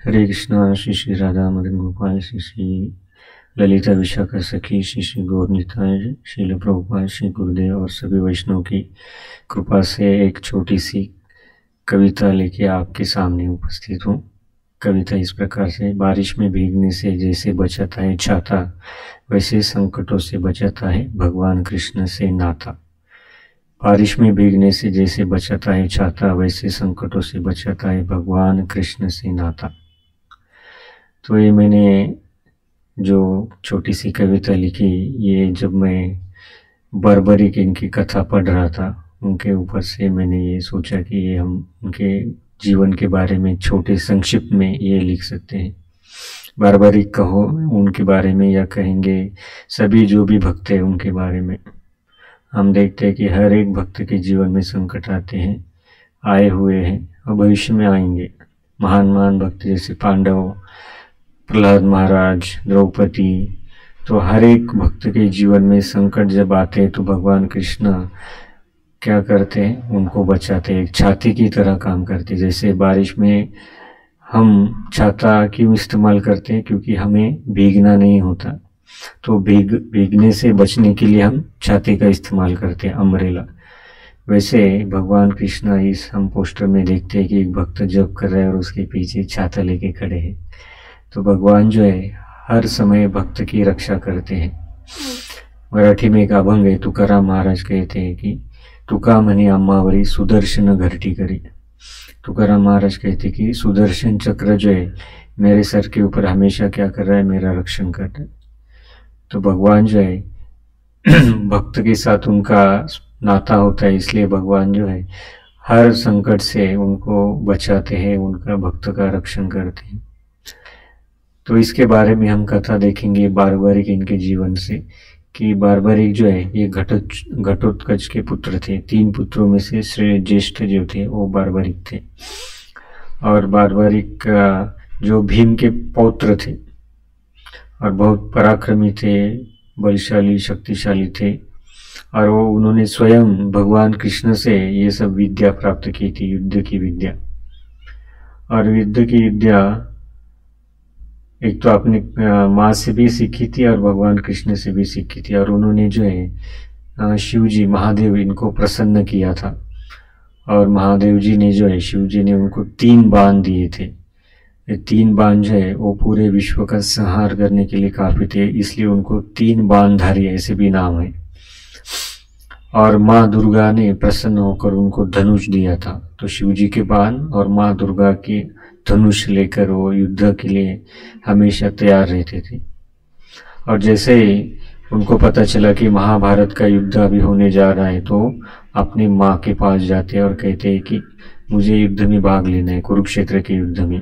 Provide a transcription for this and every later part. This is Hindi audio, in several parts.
हरे कृष्णा। श्री श्री राधा मदन गोपाल, श्री श्री ललिता विशाखा सखी, श्री श्री गौरनिताय, श्रील प्रभुपाद, श्री गुरुदेव और सभी वैष्णव की कृपा से एक छोटी सी कविता लेके आपके सामने उपस्थित हूँ। कविता इस प्रकार से। बारिश में भीगने से जैसे बचाता है छाता, वैसे संकटों से बचाता है भगवान कृष्ण से नाता। बारिश में भीगने से जैसे बचाता है छाता, वैसे संकटों से बचाता है भगवान कृष्ण से नाता। तो ये मैंने जो छोटी सी कविता लिखी, ये जब मैं बर्बरी की इनकी कथा पढ़ रहा था, उनके ऊपर से मैंने ये सोचा कि ये हम उनके जीवन के बारे में छोटे संक्षिप्त में ये लिख सकते हैं। बर्बरी कहो उनके बारे में, या कहेंगे सभी जो भी भक्त हैं उनके बारे में। हम देखते हैं कि हर एक भक्त के जीवन में संकट आते हैं, आए हुए हैं और भविष्य में आएंगे। महान महान भक्त जैसे पांडव, प्रहलाद महाराज, द्रौपदी, तो हर एक भक्त के जीवन में संकट जब आते हैं तो भगवान कृष्ण क्या करते हैं, उनको बचाते हैं। एक छाती की तरह काम करते हैं। जैसे बारिश में हम छाता क्यों इस्तेमाल करते हैं, क्योंकि हमें भीगना नहीं होता, तो भीगने से बचने के लिए हम छाती का इस्तेमाल करते हैं, अम्ब्रेला। वैसे भगवान कृष्ण इस हम पोस्टर में देखते हैं कि एक भक्त जप कर रहा है और उसके पीछे छाता लेके खड़े हैं। तो भगवान जो है हर समय भक्त की रक्षा करते हैं। मराठी में एक अभंग है, तुकाराम महाराज कहते हैं कि तुका म्हणे अम्मावरी सुदर्शन घरटी करी। तुकाराम महाराज कहते हैं कि सुदर्शन चक्र जो है मेरे सर के ऊपर हमेशा क्या कर रहा है, मेरा रक्षण कर रहा है। तो भगवान जो है भक्त के साथ उनका नाता होता है, इसलिए भगवान जो है हर संकट से उनको बचाते हैं, उनका भक्त का रक्षण करते हैं। तो इसके बारे में हम कथा देखेंगे बारबारिक इनके जीवन से, कि बारबारिक जो है ये घटोत्कच के पुत्र थे। 3 पुत्रों में से ज्येष्ठ जो थे वो बारबारिक थे। और बारबारिक का जो भीम के पौत्र थे और बहुत पराक्रमी थे, बलशाली, शक्तिशाली थे। और वो उन्होंने स्वयं भगवान कृष्ण से ये सब विद्या प्राप्त की थी, युद्ध की विद्या। और युद्ध की विद्या एक तो अपनी माँ से भी सीखी थी और भगवान कृष्ण से भी सीखी थी। और उन्होंने जो है शिव जी, महादेव, इनको प्रसन्न किया था। और महादेव जी ने जो है, शिव जी ने उनको 3 बाण दिए थे। ये 3 बाण जो है वो पूरे विश्व का संहार करने के लिए काफी थे, इसलिए उनको 3 बाणधारी ऐसे भी नाम है। और माँ दुर्गा ने प्रसन्न होकर उनको धनुष दिया था। तो शिव जी के बाण और माँ दुर्गा के धनुष लेकर वो युद्ध के लिए हमेशा तैयार रहते थे। और जैसे ही उनको पता चला कि महाभारत का युद्ध अभी होने जा रहा है, तो अपनी माँ के पास जाते हैं और कहते हैं कि मुझे युद्ध में भाग लेना है, कुरुक्षेत्र के युद्ध में।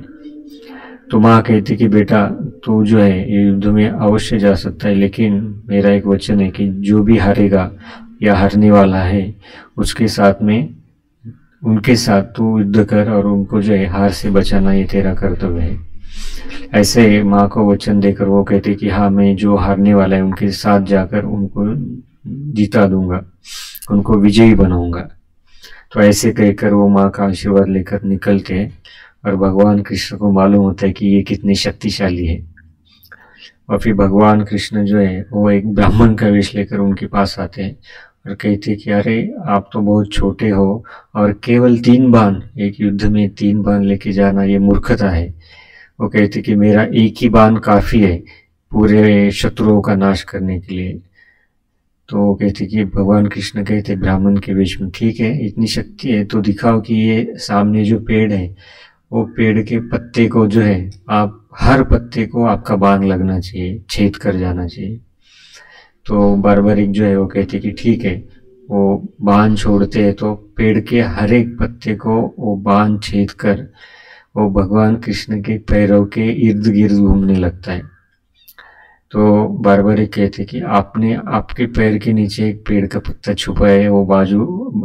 तो माँ कहती कि बेटा तू जो है ये युद्ध में अवश्य जा सकता है, लेकिन मेरा एक वचन है कि जो भी हारेगा या हारने वाला है उसके साथ में, उनके साथ तू युद्ध कर और उनको जो है हार से बचाना, ये तेरा कर्तव्य है। ऐसे माँ को वचन देकर वो कहती कि हाँ, मैं जो हारने वाला है उनके साथ जाकर उनको जीता दूंगा, उनको विजयी बनाऊंगा। तो ऐसे कहकर वो माँ का आशीर्वाद लेकर निकलते हैं। और भगवान कृष्ण को मालूम होता है कि ये कितने शक्तिशाली है। और फिर भगवान कृष्ण जो है वो एक ब्राह्मण का वेश लेकर उनके पास आते हैं और कहते कि अरे आप तो बहुत छोटे हो और केवल 3 बाण, एक युद्ध में 3 बाण लेके जाना ये मूर्खता है। वो कहते कि मेरा एक ही बाण काफी है पूरे शत्रुओं का नाश करने के लिए। तो वो कहते कि भगवान कृष्ण कहते ब्राह्मण के वेश में, ठीक है इतनी शक्ति है तो दिखाओ कि ये सामने जो पेड़ है, वो पेड़ के पत्ते को जो है, आप हर पत्ते को आपका बाण लगना चाहिए, छेद कर जाना चाहिए। तो बारबारिक जो है वो कहते कि ठीक है। वो बाण छोड़ते हैं तो पेड़ के हर एक पत्ते को वो बाण छेद कर वो भगवान कृष्ण के पैरों के इर्द गिर्द घूमने लगता है। तो बारबारिक कहते कि आपने आपके पैर के नीचे एक पेड़ का पत्ता छुपा है, वो बाजू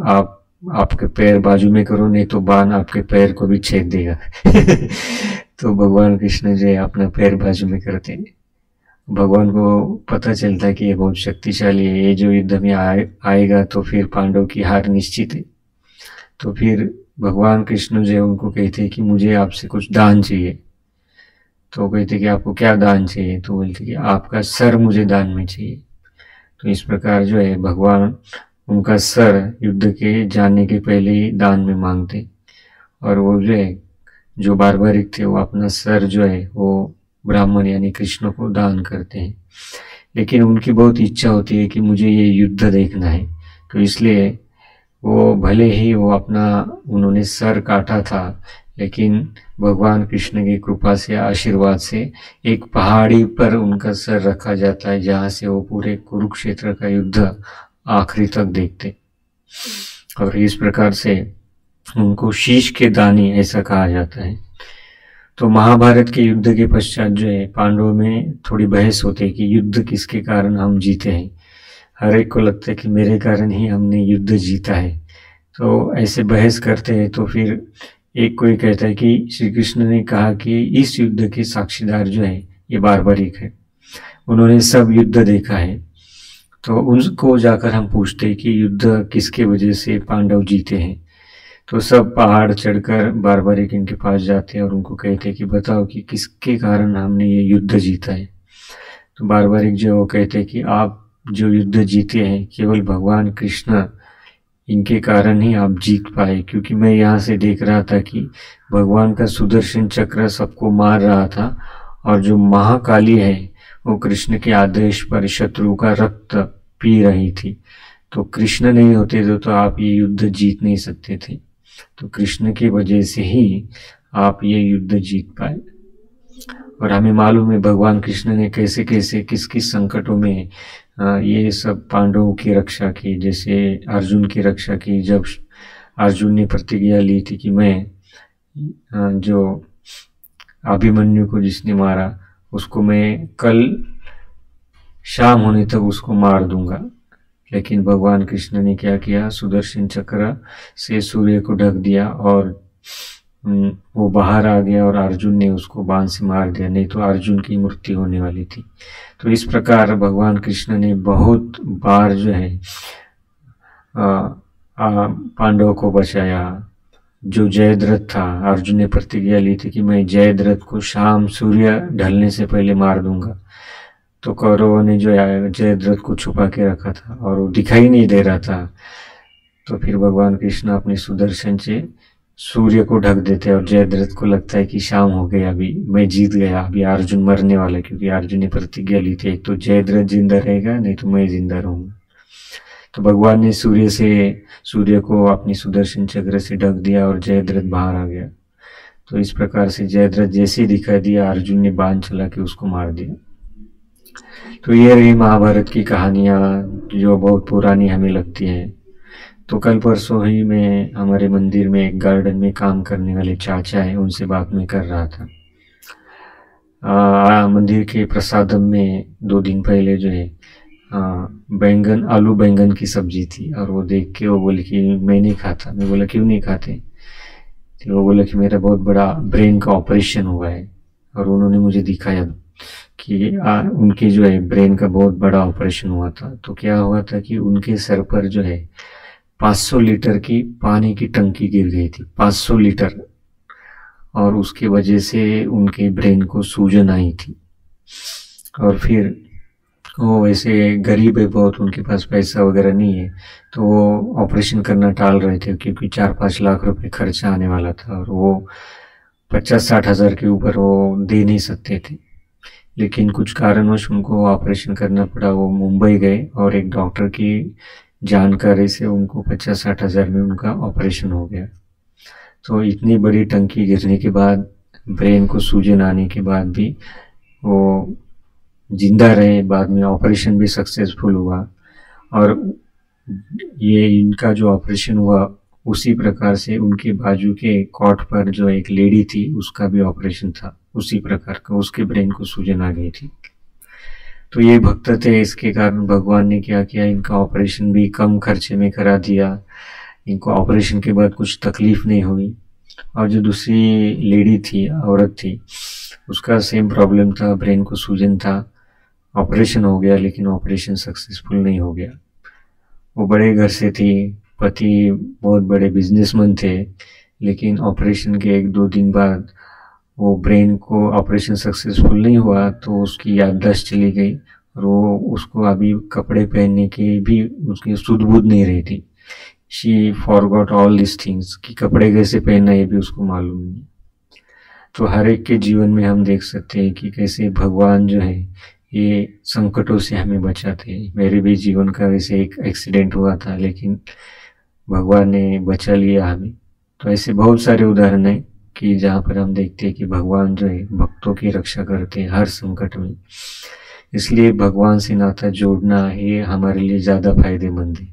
आपके पैर बाजू में करो, नहीं तो बाण आपके पैर को भी छेद देगा। तो भगवान कृष्ण जो है अपना पैर बाजू में करते हैं। भगवान को पता चलता है कि ये बहुत शक्तिशाली है, ये जो युद्ध में आएगा तो फिर पांडव की हार निश्चित है। तो फिर भगवान कृष्ण जो है उनको कहते हैं कि मुझे आपसे कुछ दान चाहिए। तो कहते कि आपको क्या दान चाहिए, तो बोलते कि आपका सर मुझे दान में चाहिए। तो इस प्रकार जो है भगवान उनका सर युद्ध के जाने के पहले ही दान में मांगते, और वो जो है जो बारबारिक थे वो अपना सर जो है वो ब्राह्मण यानी कृष्ण को दान करते हैं। लेकिन उनकी बहुत इच्छा होती है कि मुझे ये युद्ध देखना है, तो इसलिए वो भले ही वो अपना उन्होंने सर काटा था, लेकिन भगवान कृष्ण की कृपा से आशीर्वाद से एक पहाड़ी पर उनका सर रखा जाता है, जहाँ से वो पूरे कुरुक्षेत्र का युद्ध आखिरी तक देखते। और इस प्रकार से उनको शीश के दानी ऐसा कहा जाता है। तो महाभारत के युद्ध के पश्चात जो है पांडवों में थोड़ी बहस होती है कि युद्ध किसके कारण हम जीते हैं। हर एक को लगता है कि मेरे कारण ही हमने युद्ध जीता है। तो ऐसे बहस करते हैं, तो फिर एक कोई कहता है कि श्री कृष्ण ने कहा कि इस युद्ध के साक्षीदार जो है ये बारबारिक है, उन्होंने सब युद्ध देखा है। तो उनको जाकर हम पूछते हैं कि युद्ध किसके वजह से पांडव जीते हैं। तो सब पहाड़ चढ़कर बारबारिक इनके पास जाते हैं और उनको कहते हैं कि बताओ कि किसके कारण हमने ये युद्ध जीता है। तो बारबारिक जो वो कहते हैं कि आप जो युद्ध जीते हैं केवल भगवान कृष्ण इनके कारण ही आप जीत पाए, क्योंकि मैं यहाँ से देख रहा था कि भगवान का सुदर्शन चक्र सबको मार रहा था, और जो महाकाली है वो कृष्ण के आदेश पर शत्रु का रक्त पी रही थी। तो कृष्ण नहीं होते तो आप ये युद्ध जीत नहीं सकते थे। तो कृष्ण की वजह से ही आप ये युद्ध जीत पाए। और हमें मालूम है भगवान कृष्ण ने कैसे कैसे किस किस संकटों में ये सब पांडवों की रक्षा की। जैसे अर्जुन की रक्षा की, जब अर्जुन ने प्रतिज्ञा ली थी कि मैं जो अभिमन्यु को जिसने मारा उसको मैं कल शाम होने तक उसको मार दूंगा। लेकिन भगवान कृष्ण ने क्या किया, सुदर्शन चक्र से सूर्य को ढक दिया और वो बाहर आ गया और अर्जुन ने उसको बाण से मार दिया, नहीं तो अर्जुन की मृत्यु होने वाली थी। तो इस प्रकार भगवान कृष्ण ने बहुत बार जो है पांडवों को बचाया। जो जयद्रथ था, अर्जुन ने प्रतिज्ञा ली थी कि मैं जयद्रथ को शाम सूर्य ढलने से पहले मार दूंगा। तो कौरवों ने जो जयद्रथ को छुपा के रखा था और वो दिखाई नहीं दे रहा था। तो फिर भगवान कृष्ण अपने सुदर्शन से सूर्य को ढक देते और जयद्रथ को लगता है कि शाम हो गई, अभी मैं जीत गया, अभी अर्जुन मरने वाला है, क्योंकि अर्जुन ने प्रतिज्ञा ली थी एक तो जयद्रथ जिंदा रहेगा, नहीं तो मैं जिंदा रहूंगा। तो भगवान ने सूर्य को अपनी सुदर्शन चक्र से ढक दिया और जयद्रथ बाहर आ गया। तो इस प्रकार से जयद्रथ जैसे ही दिखाई दिया, अर्जुन ने बाण चला के उसको मार दिया। तो ये रही महाभारत की कहानियाँ जो बहुत पुरानी हमें लगती है। तो कल परसों ही मैं हमारे मंदिर में एक गार्डन में काम करने वाले चाचा है, उनसे बात मैं कर रहा था। मंदिर के प्रसादम में 2 दिन पहले जो है आलू बैंगन की सब्जी थी, और वो देख के वो बोले कि मैं नहीं खाता। मैं बोला क्यों नहीं खाते? तो वो बोला कि मेरा बहुत बड़ा ब्रेन का ऑपरेशन हुआ है, और उन्होंने मुझे दिखाया कि उनके जो है ब्रेन का बहुत बड़ा ऑपरेशन हुआ था। तो क्या हुआ था कि उनके सर पर जो है 500 लीटर की पानी की टंकी गिर गई थी, 500 लीटर, और उसकी वजह से उनके ब्रेन को सूजन आई थी। और फिर वो वैसे गरीब है बहुत, उनके पास पैसा वगैरह नहीं है, तो वो ऑपरेशन करना टाल रहे थे क्योंकि 4-5 लाख रुपए खर्चा आने वाला था, और वो 50-60 हज़ार के ऊपर वो दे नहीं सकते थे। लेकिन कुछ कारणवश उनको ऑपरेशन करना पड़ा। वो मुंबई गए और एक डॉक्टर की जानकारी से उनको 50-60 हज़ार में उनका ऑपरेशन हो गया। तो इतनी बड़ी टंकी गिरने के बाद, ब्रेन को सूजन आने के बाद भी वो जिंदा रहे, बाद में ऑपरेशन भी सक्सेसफुल हुआ। और ये इनका जो ऑपरेशन हुआ उसी प्रकार से उनके बाजू के कॉट पर जो एक लेडी थी उसका भी ऑपरेशन था, उसी प्रकार का, उसके ब्रेन को सूजन आ गई थी। तो ये भक्त थे, इसके कारण भगवान ने क्या किया, इनका ऑपरेशन भी कम खर्चे में करा दिया। इनको ऑपरेशन के बाद कुछ तकलीफ नहीं हुई। और जो दूसरी लेडी थी, औरत थी, उसका सेम प्रॉब्लम था, ब्रेन को सूजन था, ऑपरेशन हो गया लेकिन ऑपरेशन सक्सेसफुल नहीं हो गया। वो बड़े घर से थी, पति बहुत बड़े बिजनेसमैन थे, लेकिन ऑपरेशन के 1-2 दिन बाद वो ब्रेन को ऑपरेशन सक्सेसफुल नहीं हुआ तो उसकी याददाश्त चली गई और वो उसको अभी कपड़े पहनने की भी उसकी सुध-बुध नहीं रही थी। She forgot all this things कि कपड़े कैसे पहनना ये भी उसको मालूम नहीं। तो हर एक के जीवन में हम देख सकते हैं कि कैसे भगवान जो है ये संकटों से हमें बचाते हैं। मेरे भी जीवन का वैसे एक एक्सीडेंट हुआ था, लेकिन भगवान ने बचा लिया हमें। तो ऐसे बहुत सारे उदाहरण हैं कि जहाँ पर हम देखते हैं कि भगवान जो है भक्तों की रक्षा करते हैं हर संकट में। इसलिए भगवान से नाता जोड़ना ये हमारे लिए ज़्यादा फायदेमंद है।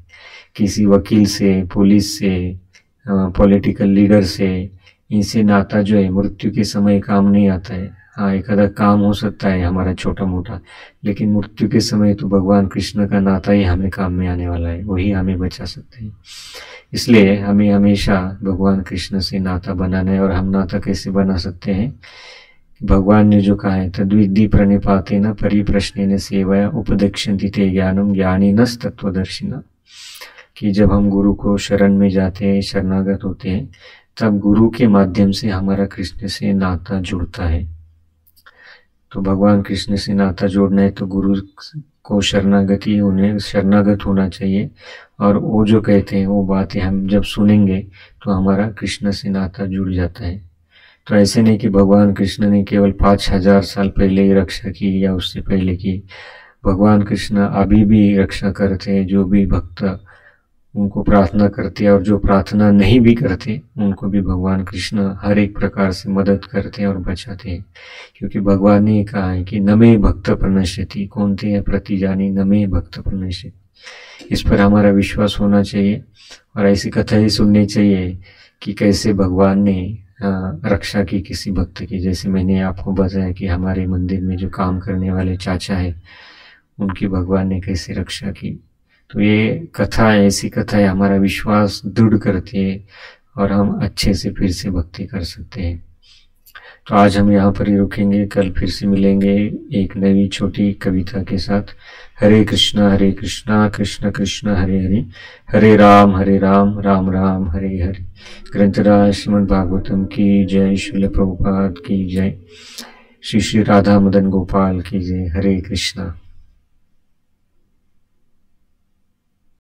किसी वकील से, पुलिस से, पॉलिटिकल लीडर से, इनसे नाता जो है मृत्यु के समय काम नहीं आता है। हाँ, एक आधा काम हो सकता है हमारा छोटा मोटा, लेकिन मृत्यु के समय तो भगवान कृष्ण का नाता ही हमें काम में आने वाला है, वही हमें बचा सकते हैं। इसलिए हमें हमेशा भगवान कृष्ण से नाता बनाना है। और हम नाता कैसे बना सकते हैं? भगवान ने जो कहा है, तद्विद्धि प्रणिपातेन परिप्रश्नेन सेवया उपदेक्षन्ति ते ज्ञानम ज्ञानिनस् तत्त्वदर्शिनः, कि जब हम गुरु को शरण में जाते हैं, शरणागत होते हैं, तब गुरु के माध्यम से हमारा कृष्ण से नाता जुड़ता है। तो भगवान कृष्ण से नाता जोड़ना है तो गुरु को शरणागत होना चाहिए। और वो जो कहते हैं वो बातें हम जब सुनेंगे तो हमारा कृष्ण से नाता जुड़ जाता है। तो ऐसे नहीं कि भगवान कृष्ण ने केवल 5000 साल पहले ही रक्षा की या उससे पहले की। भगवान कृष्ण अभी भी रक्षा करते हैं। जो भी भक्त उनको प्रार्थना करते हैं और जो प्रार्थना नहीं भी करते उनको भी भगवान कृष्ण हर एक प्रकार से मदद करते हैं और बचाते हैं। क्योंकि भगवान ने कहा है कि न मे भक्त प्रणश्यति कौन्तेय प्रतिजानी न मे भक्त प्रणश्यति। इस पर हमारा विश्वास होना चाहिए और ऐसी कथाएं सुननी चाहिए कि कैसे भगवान ने रक्षा की किसी भक्त की। जैसे मैंने आपको बताया कि हमारे मंदिर में जो काम करने वाले चाचा है उनकी भगवान ने कैसे रक्षा की। तो ये कथा, ऐसी कथाएं हमारा विश्वास दृढ़ करती है और हम अच्छे से फिर से भक्ति कर सकते हैं। तो आज हम यहाँ पर ही रुकेंगे, कल फिर से मिलेंगे एक नई छोटी कविता के साथ। हरे कृष्णा कृष्ण कृष्ण हरे हरे, हरे राम राम राम हरे हरे। ग्रंथराज श्रीमद् भागवतम की जय, श्रील प्रभुपाद की जय, श्री श्री राधा मदन गोपाल की जय। हरे कृष्णा।